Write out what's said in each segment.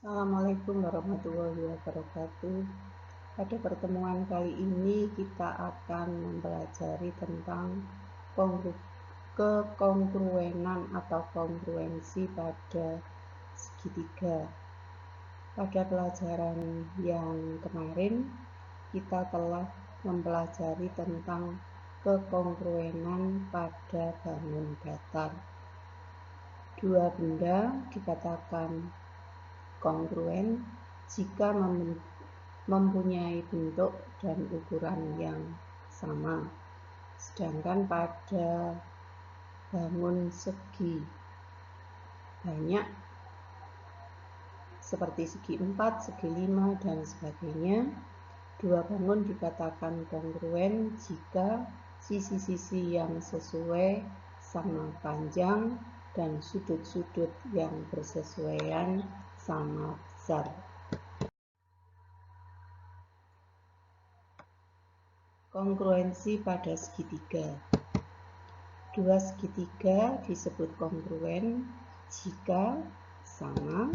Assalamualaikum warahmatullahi wabarakatuh. Pada pertemuan kali ini kita akan mempelajari tentang kekongruenan atau kongruensi pada segitiga. Pada pelajaran yang kemarin kita telah mempelajari tentang kekongruenan pada bangun datar. Dua benda dikatakan kongruen jika mempunyai bentuk dan ukuran yang sama. Sedangkan pada bangun segi banyak seperti segi 4, segi 5, dan sebagainya, dua bangun dikatakan kongruen jika sisi-sisi yang sesuai sama panjang dan sudut-sudut yang bersesuaian sama besar. Kongruensi pada segitiga. Dua segitiga disebut kongruen jika sama,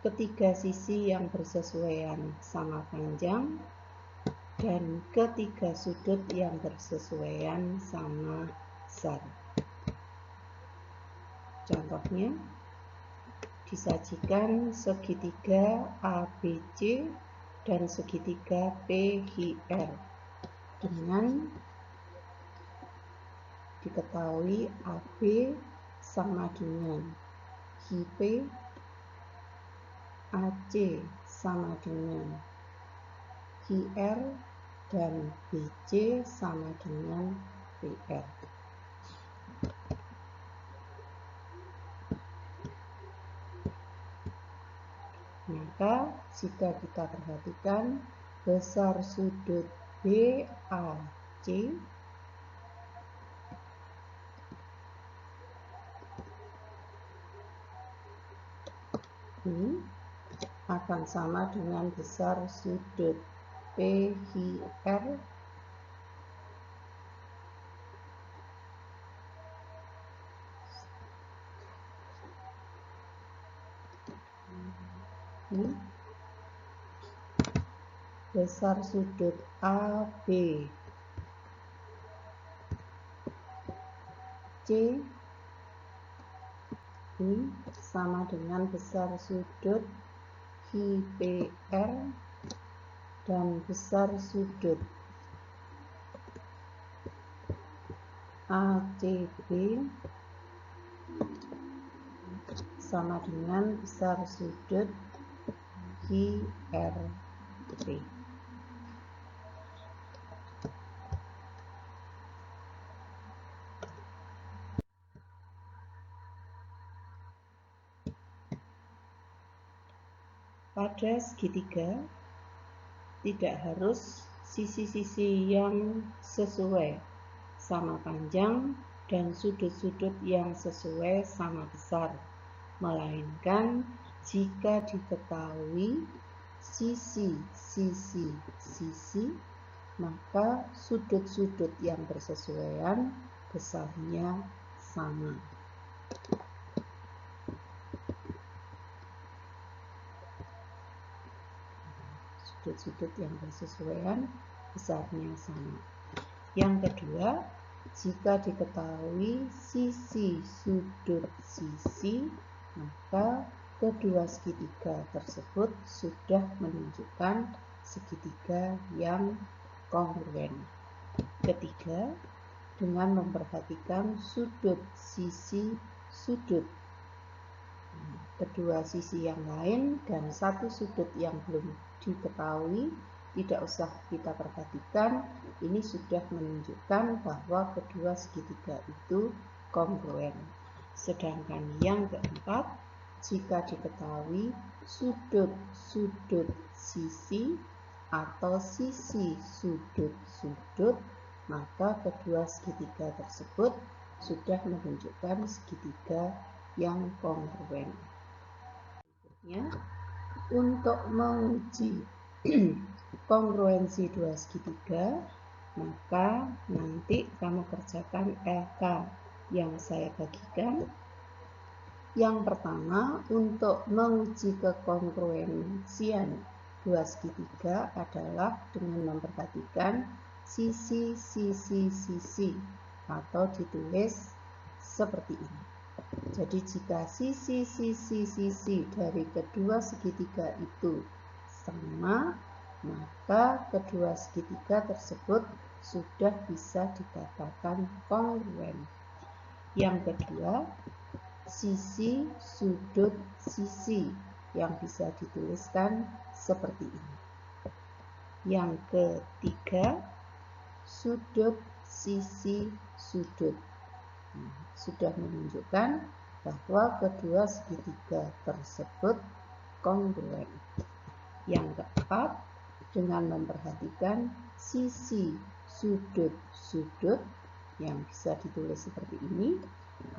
ketiga sisi yang bersesuaian sama panjang, dan ketiga sudut yang bersesuaian sama besar. Contohnya, disajikan segitiga ABC dan segitiga PQR dengan diketahui AB sama dengan QP, AC sama dengan QR, dan BC sama dengan PR. Maka jika kita perhatikan besar sudut BAC ini akan sama dengan besar sudut PQR ini besar sudut ABC ini sama dengan besar sudut QPR dan besar sudut ACB sama dengan besar sudut QRP. Pada segitiga, tidak harus sisi-sisi yang sesuai sama panjang dan sudut-sudut yang sesuai sama besar, melainkan jika diketahui sisi-sisi, maka sudut-sudut yang bersesuaian besarnya sama. Sudut-sudut yang bersesuaian besarnya sama. Yang kedua, jika diketahui sisi sudut sisi, maka kedua segitiga tersebut sudah menunjukkan segitiga yang kongruen. Ketiga, dengan memperhatikan sudut sisi sudut kedua sisi yang lain dan satu sudut yang belum diketahui, tidak usah kita perhatikan, ini sudah menunjukkan bahwa kedua segitiga itu kongruen. Sedangkan yang keempat, jika diketahui sudut-sudut sisi atau sisi sudut-sudut, maka kedua segitiga tersebut sudah menunjukkan segitiga yang kongruen. Berikutnya, untuk menguji kongruensi dua segitiga, maka nanti kamu kerjakan LK yang saya bagikan Yang pertama, untuk menguji kekongruensian dua segitiga adalah dengan memperhatikan sisi atau ditulis seperti ini. Jadi jika sisi dari kedua segitiga itu sama, maka kedua segitiga tersebut sudah bisa dikatakan kongruen. Yang kedua, sisi sudut sisi yang bisa dituliskan seperti ini. Yang ketiga, sudut sisi sudut. Sudah menunjukkan bahwa kedua segitiga tersebut kongruen. Yang keempat, dengan memperhatikan sisi sudut-sudut yang bisa ditulis seperti ini,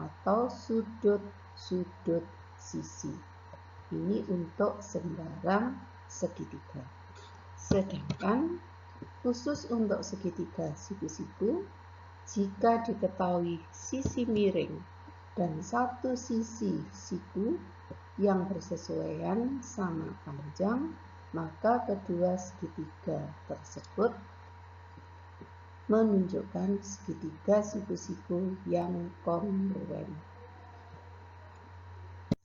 atau sudut-sudut sisi. Ini untuk sembarang segitiga. Sedangkan khusus untuk segitiga siku-siku, jika diketahui sisi miring dan satu sisi siku yang bersesuaian sama panjang, maka kedua segitiga tersebut menunjukkan segitiga siku-siku yang kongruen.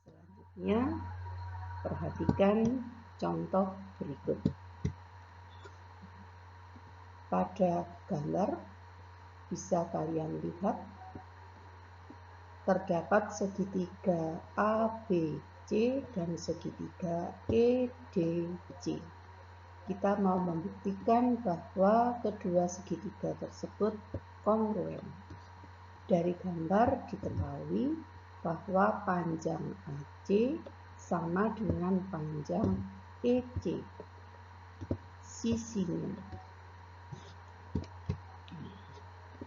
Selanjutnya, perhatikan contoh berikut. Pada gambar bisa kalian lihat terdapat segitiga ABC dan segitiga EDC. Kita mau membuktikan bahwa kedua segitiga tersebut kongruen. Dari gambar diketahui bahwa panjang AC sama dengan panjang EC. Sisinya,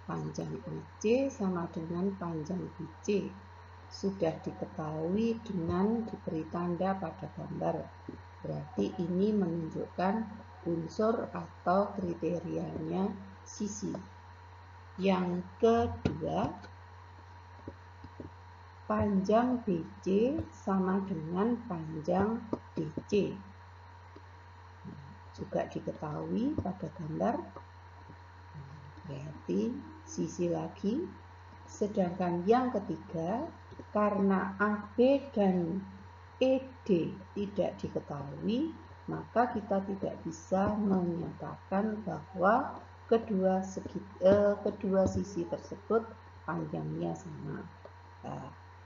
panjang AC sama dengan panjang BC. Sudah diketahui dengan diberi tanda pada gambar. Berarti ini menunjukkan unsur atau kriterianya sisi. Yang kedua, panjang BC sama dengan panjang DC. Juga diketahui pada gambar. Berarti sisi lagi. Sedangkan yang ketiga, karena AB dan ED tidak diketahui, maka kita tidak bisa menyatakan bahwa kedua sisi tersebut panjangnya sama.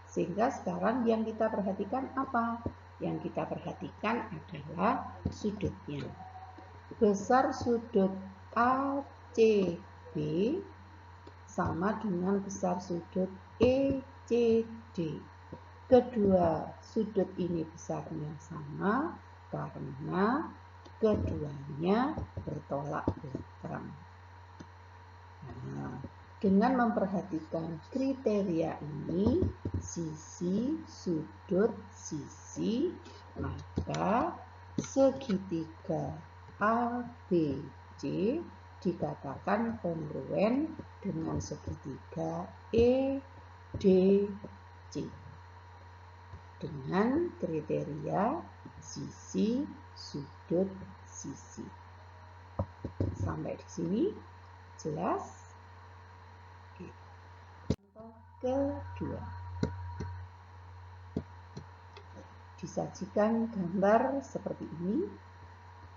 Sehingga sekarang yang kita perhatikan apa? Yang kita perhatikan adalah sudutnya. Besar sudut ACB sama dengan besar sudut ECD. Kedua sudut ini besarnya sama karena keduanya bertolak belakang. Nah, dengan memperhatikan kriteria ini, sisi, sudut, sisi, maka segitiga ABC dikatakan kongruen dengan segitiga EDC. Dengan kriteria sisi, sudut, sisi. Sampai di sini jelas? Contoh kedua. Disajikan gambar seperti ini.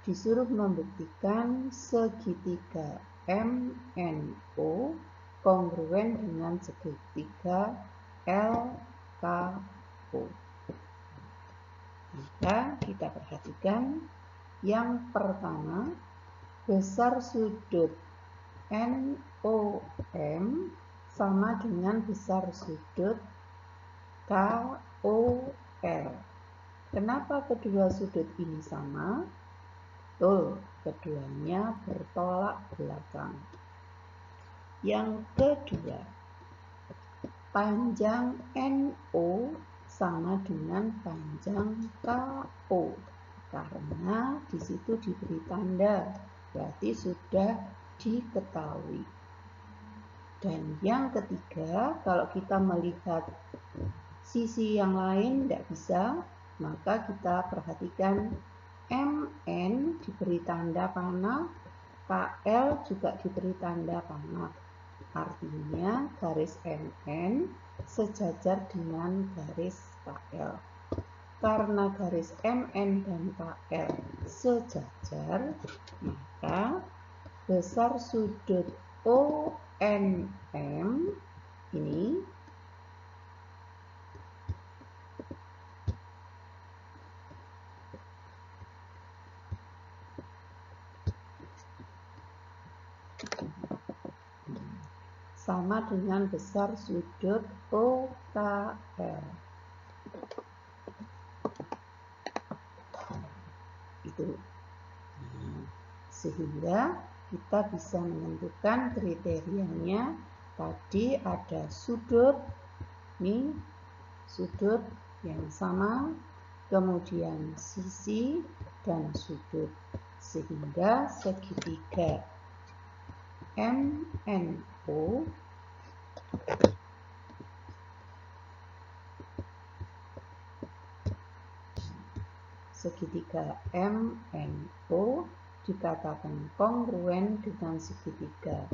Disuruh membuktikan segitiga MNO kongruen dengan segitiga LKO. Maka kita perhatikan yang pertama, besar sudut NOM sama dengan besar sudut KOL. Kenapa kedua sudut ini sama? Keduanya bertolak belakang. Yang kedua, panjang NO sama dengan panjang KO, karena di situ diberi tanda, berarti sudah diketahui. Dan yang ketiga, kalau kita melihat sisi yang lain tidak bisa, maka kita perhatikan MN diberi tanda panah, KL juga diberi tanda panah. Artinya garis MN sejajar dengan garis KL. Karena garis MN dan KL sejajar, maka besar sudut ONM ini sama dengan besar sudut OKL. Itu. Sehingga kita bisa menentukan kriterianya. Tadi ada sudut, ini sudut yang sama, kemudian sisi dan sudut, sehingga segitiga MNO dikatakan kongruen dengan segitiga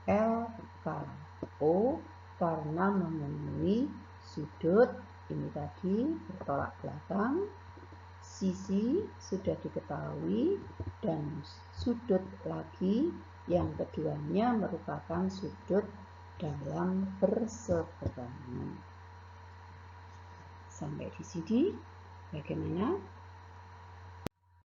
LKO karena memenuhi sudut ini tadi bertolak belakang, sisi sudah diketahui, dan sudut lagi yang keduanya merupakan sudut dalam berseberangan. Sampai di sini, bagaimana?